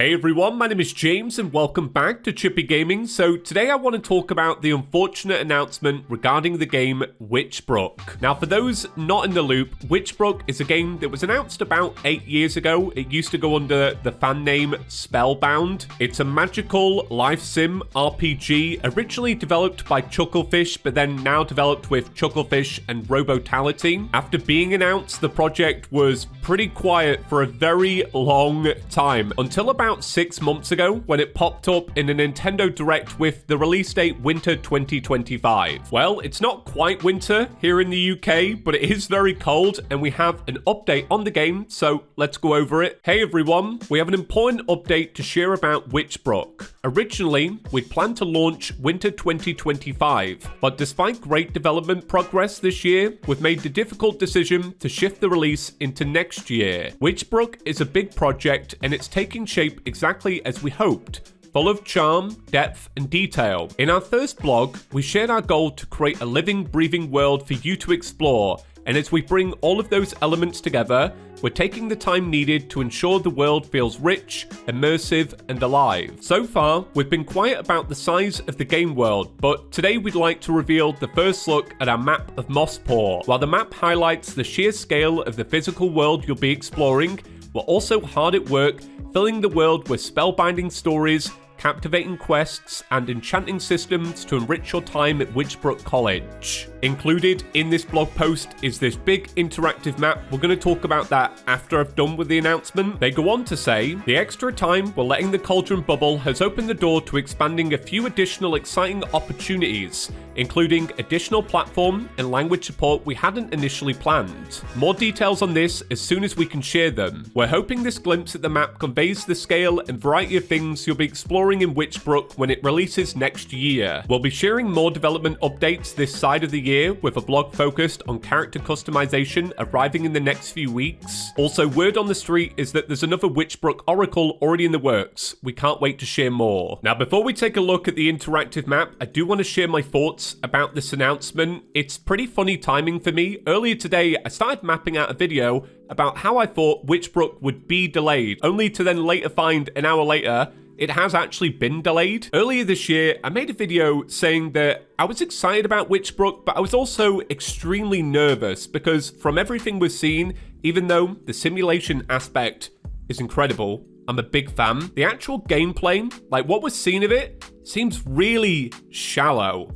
Hey everyone, my name is James and welcome back to Chippy Gaming. So today I want to talk about the unfortunate announcement regarding the game Witchbrook. Now for those not in the loop, Witchbrook is a game that was announced about 8 years ago. It used to go under the fan name Starbound. It's a magical life sim RPG originally developed by Chucklefish, but then now developed with Chucklefish and Robotality. After being announced, the project was pretty quiet for a very long time until about 6 months ago when it popped up in a Nintendo Direct with the release date winter 2025. Well, it's not quite winter here in the UK, but it is very cold and we have an update on the game, so let's go over it. Hey everyone, we have an important update to share about Witchbrook. Originally, we'd planned to launch winter 2025, but despite great development progress this year, we've made the difficult decision to shift the release into next year. Witchbrook is a big project and it's taking shape exactly as we hoped, full of charm, depth, and detail. In our first blog, we shared our goal to create a living, breathing world for you to explore, and as we bring all of those elements together, we're taking the time needed to ensure the world feels rich, immersive, and alive. So far, we've been quiet about the size of the game world, but today we'd like to reveal the first look at our map of Mosspaw. While the map highlights the sheer scale of the physical world you'll be exploring, we're also hard at work filling the world with spellbinding stories, captivating quests, and enchanting systems to enrich your time at Witchbrook College. Included in this blog post is this big interactive map. We're going to talk about that after I've done with the announcement. They go on to say, the extra time we're letting the cauldron bubble has opened the door to expanding a few additional exciting opportunities, including additional platform and language support we hadn't initially planned. More details on this as soon as we can share them. We're hoping this glimpse at the map conveys the scale and variety of things you'll be exploring in Witchbrook when it releases next year. We'll be sharing more development updates this side of the year with a blog focused on character customization arriving in the next few weeks. Also, word on the street is that there's another Witchbrook Oracle already in the works. We can't wait to share more. Now, before we take a look at the interactive map, I do want to share my thoughts about this announcement. It's pretty funny timing for me. Earlier today, I started mapping out a video about how I thought Witchbrook would be delayed, only to then later find an hour later it has actually been delayed. Earlier this year, I made a video saying that I was excited about Witchbrook, but I was also extremely nervous because from everything we've seen, even though the simulation aspect is incredible, I'm a big fan, the actual gameplay, like what we've seen of it, seems really shallow.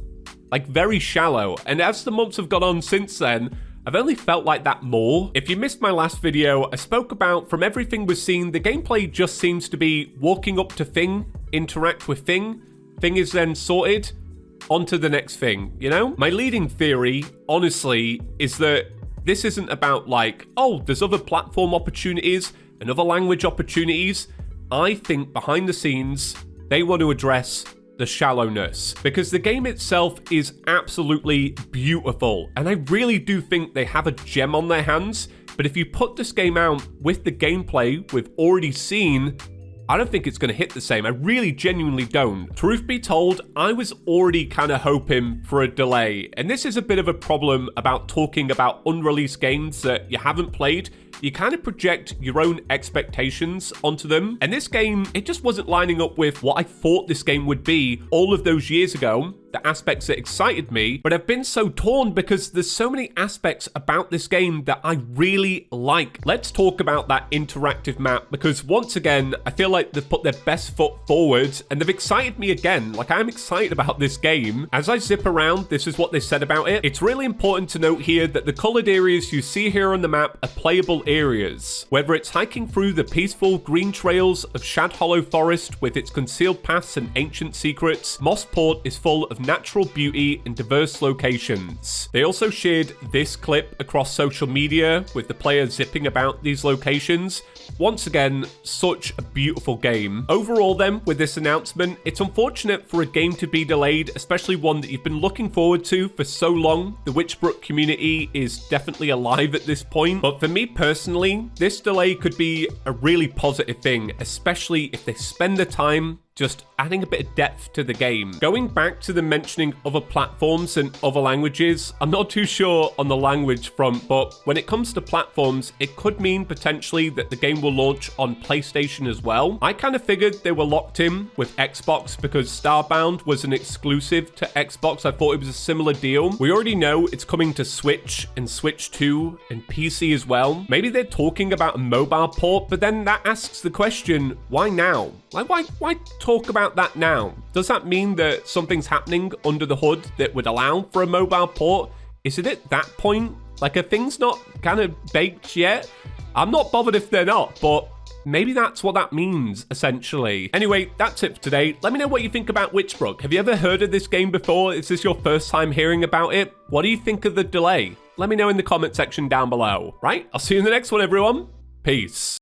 Like very shallow. And as the months have gone on since then, I've only felt like that more. If you missed my last video, I spoke about from everything we've seen, the gameplay just seems to be walking up to thing, interact with thing is then sorted, onto the next thing, you know? My leading theory, honestly, is that this isn't about like, oh, there's other platform opportunities and other language opportunities. I think behind the scenes, they want to address the shallowness, because the game itself is absolutely beautiful and I really do think they have a gem on their hands, but if you put this game out with the gameplay we've already seen, I don't think it's going to hit the same. I really genuinely don't. Truth be told, I was already kind of hoping for a delay, and this is a bit of a problem about talking about unreleased games that you haven't played. You kind of project your own expectations onto them, and this game, it just wasn't lining up with what I thought this game would be all of those years ago, the aspects that excited me, but I've been so torn because there's so many aspects about this game that I really like. Let's talk about that interactive map, because once again, I feel like they've put their best foot forward and they've excited me again. Like, I'm excited about this game. As I zip around, this is what they said about it. It's really important to note here that the colored areas you see here on the map are playable areas. Whether it's hiking through the peaceful green trails of Shad Hollow Forest with its concealed paths and ancient secrets, Mosspaw is full of natural beauty and diverse locations. They also shared this clip across social media with the player zipping about these locations. Once again, such a beautiful game. Overall then, with this announcement, it's unfortunate for a game to be delayed, especially one that you've been looking forward to for so long. The Witchbrook community is definitely alive at this point, but for me personally, this delay could be a really positive thing, especially if they spend the time just adding a bit of depth to the game. Going back to the mentioning other platforms and other languages, I'm not too sure on the language front, but when it comes to platforms, it could mean potentially that the game will launch on PlayStation as well. I kind of figured they were locked in with Xbox because Starbound was an exclusive to Xbox. I thought it was a similar deal. We already know it's coming to Switch and Switch 2 and PC as well. Maybe they're talking about a mobile port, but then that asks the question, why now? Like, why talk about that now? Does that mean that something's happening under the hood that would allow for a mobile port? Is it at that point? Like, are things not kind of baked yet? I'm not bothered if they're not, but maybe that's what that means, essentially. Anyway, that's it for today. Let me know what you think about Witchbrook. Have you ever heard of this game before? Is this your first time hearing about it? What do you think of the delay? Let me know in the comment section down below. Right, I'll see you in the next one, everyone. Peace.